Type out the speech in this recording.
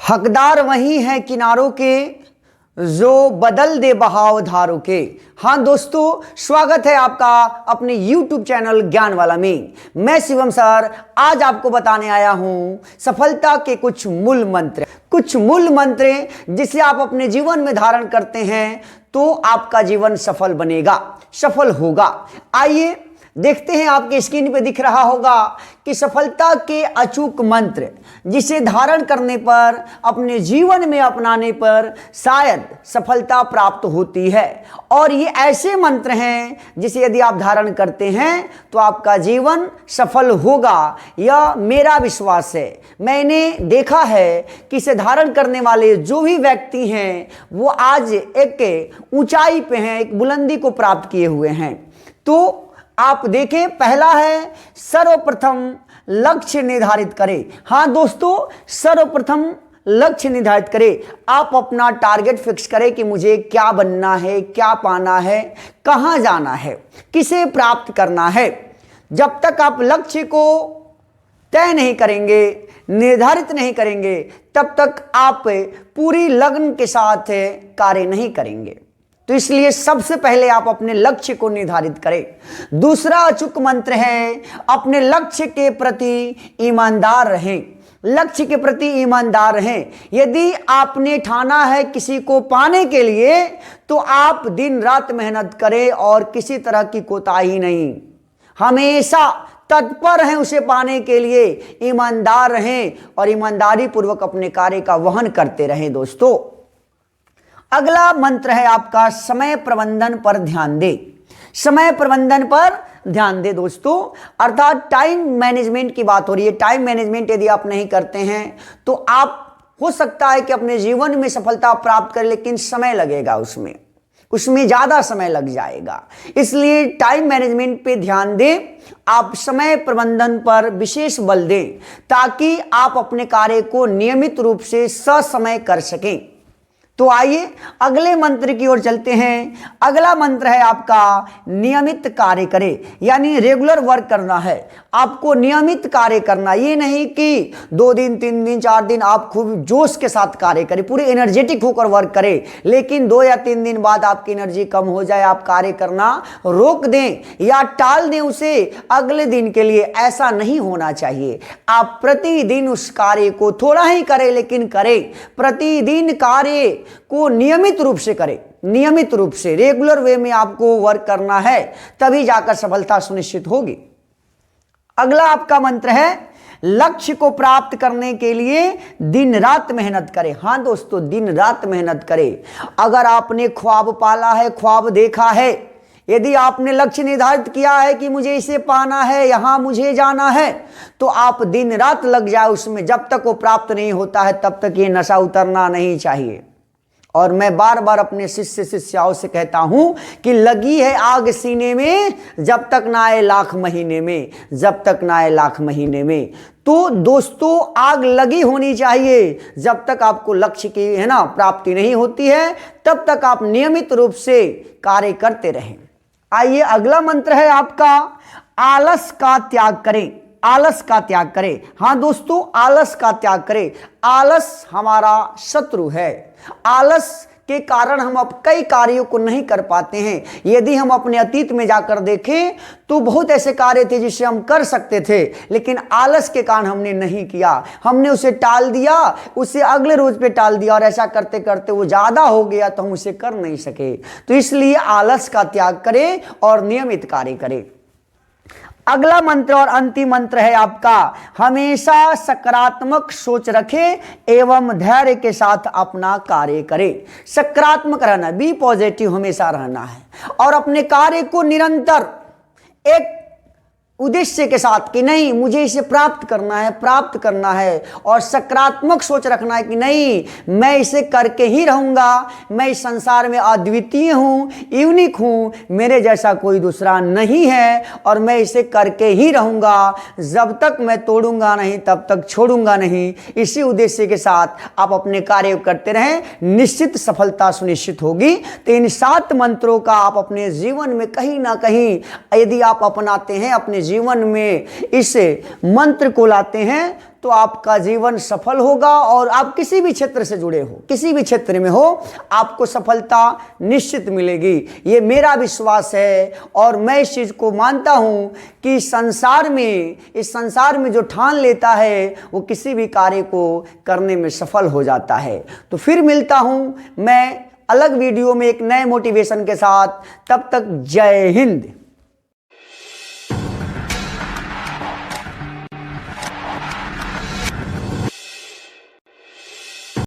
हकदार वही है किनारों के जो बदल दे बहाव धारों के। हाँ दोस्तों, स्वागत है आपका अपने YouTube चैनल ज्ञान वाला में। मैं शिवम सर आज आपको बताने आया हूं सफलता के कुछ मूल मंत्र जिसे आप अपने जीवन में धारण करते हैं तो आपका जीवन सफल बनेगा, सफल होगा। आइए देखते हैं, आपके स्क्रीन पे दिख रहा होगा कि सफलता के अचूक मंत्र जिसे धारण करने पर, अपने जीवन में अपनाने पर शायद सफलता प्राप्त होती है। और ये ऐसे मंत्र हैं जिसे यदि आप धारण करते हैं तो आपका जीवन सफल होगा, यह मेरा विश्वास है। मैंने देखा है कि इसे धारण करने वाले जो भी व्यक्ति हैं वो आज एक ऊंचाई पे हैं, एक बुलंदी को प्राप्त किए हुए हैं। तो आप देखें, पहला है सर्वप्रथम लक्ष्य निर्धारित करें। हाँ दोस्तों, सर्वप्रथम लक्ष्य निर्धारित करें। आप अपना टारगेट फिक्स करें कि मुझे क्या बनना है, क्या पाना है, कहां जाना है, किसे प्राप्त करना है। जब तक आप लक्ष्य को तय नहीं करेंगे, निर्धारित नहीं करेंगे, तब तक आप पूरी लगन के साथ कार्य नहीं करेंगे। तो इसलिए सबसे पहले आप अपने लक्ष्य को निर्धारित करें। दूसरा अचूक मंत्र है अपने लक्ष्य के प्रति ईमानदार रहें। लक्ष्य के प्रति ईमानदार रहें। यदि आपने ठाना है किसी को पाने के लिए तो आप दिन रात मेहनत करें और किसी तरह की कोताही नहीं, हमेशा तत्पर हैं उसे पाने के लिए। ईमानदार रहें और ईमानदारी पूर्वक अपने कार्य का वहन करते रहें। दोस्तों, अगला मंत्र है आपका समय प्रबंधन पर ध्यान दे। समय प्रबंधन पर ध्यान दे दोस्तों, अर्थात टाइम मैनेजमेंट की बात हो रही है। टाइम मैनेजमेंट यदि आप नहीं करते हैं तो आप हो सकता है कि अपने जीवन में सफलता प्राप्त करें, लेकिन समय लगेगा, उसमें ज्यादा समय लग जाएगा। इसलिए टाइम मैनेजमेंट पे ध्यान दें, आप समय प्रबंधन पर विशेष बल दें ताकि आप अपने कार्य को नियमित रूप से ससमय कर सकें। तो आइए अगले मंत्र की ओर चलते हैं। अगला मंत्र है आपका नियमित कार्य करें, यानी रेगुलर वर्क करना है। आपको नियमित कार्य करना, ये नहीं कि 2 दिन 3 दिन 4 दिन आप खूब जोश के साथ कार्य करें, पूरे एनर्जेटिक होकर वर्क करें, लेकिन 2 या 3 दिन बाद आपकी एनर्जी कम हो जाए, आप कार्य करना रोक दें या टाल दें उसे अगले दिन के लिए। ऐसा नहीं होना चाहिए। आप प्रतिदिन उस कार्य को थोड़ा ही करें लेकिन करें। प्रतिदिन कार्य को नियमित रूप से करें, नियमित रूप से रेगुलर वे में आपको वर्क करना है, तभी जाकर सफलता सुनिश्चित होगी। अगला आपका मंत्र है लक्ष्य को प्राप्त करने के लिए दिन रात मेहनत करें। हाँ दोस्तों, दिन रात मेहनत करें। अगर आपने ख्वाब पाला है, ख्वाब देखा है, यदि आपने लक्ष्य निर्धारित किया है कि मुझे इसे पाना है, यहां मुझे जाना है, तो आप दिन रात लग जाए उसमें। जब तक वो प्राप्त नहीं होता है तब तक ये नशा उतरना नहीं चाहिए। और मैं बार बार अपने शिष्याओं से कहता हूं कि लगी है आग सीने में, जब तक ना आए लाख महीने में, जब तक ना आए लाख महीने में। तो दोस्तों, आग लगी होनी चाहिए। जब तक आपको लक्ष्य की प्राप्ति नहीं होती है तब तक आप नियमित रूप से कार्य करते रहें। आइए अगला मंत्र है आपका आलस का त्याग करें। आलस का त्याग करें। हाँ दोस्तों, आलस का त्याग करें। आलस हमारा शत्रु है। आलस के कारण हम अब कई कार्यों को नहीं कर पाते हैं। यदि हम अपने अतीत में जाकर देखें तो बहुत ऐसे कार्य थे जिसे हम कर सकते थे, लेकिन आलस के कारण हमने नहीं किया। हमने उसे टाल दिया, उसे अगले रोज पे टाल दिया, और ऐसा करते करते वो ज्यादा हो गया तो हम उसे कर नहीं सके। तो इसलिए आलस का त्याग करें और नियमित कार्य करें। अगला मंत्र और अंतिम मंत्र है आपका हमेशा सकारात्मक सोच रखें एवं धैर्य के साथ अपना कार्य करें। सकारात्मक रहना, बी पॉजिटिव हमेशा रहना है और अपने कार्य को निरंतर एक उद्देश्य के साथ कि नहीं मुझे इसे प्राप्त करना है और सकारात्मक सोच रखना है कि नहीं मैं इसे करके ही रहूंगा, मैं इस संसार में अद्वितीय हूं, यूनिक हूं, मेरे जैसा कोई दूसरा नहीं है और मैं इसे करके ही रहूंगा, जब तक मैं तोड़ूंगा नहीं तब तक छोड़ूंगा नहीं। इसी उद्देश्य के साथ आप अपने कार्य करते रहें, निश्चित सफलता सुनिश्चित होगी। तो इन 7 मंत्रों का आप अपने जीवन में कहीं ना कहीं यदि आप अपनाते हैं, अपने जीवन में इस मंत्र को लाते हैं तो आपका जीवन सफल होगा और आप किसी भी क्षेत्र से जुड़े हो, किसी भी क्षेत्र में हो, आपको सफलता निश्चित मिलेगी। ये मेरा विश्वास है और मैं इस चीज को मानता हूं कि इस संसार में जो ठान लेता है वो किसी भी कार्य को करने में सफल हो जाता है। तो फिर मिलता हूं मैं अलग वीडियो में एक नए मोटिवेशन के साथ, तब तक जय हिंद।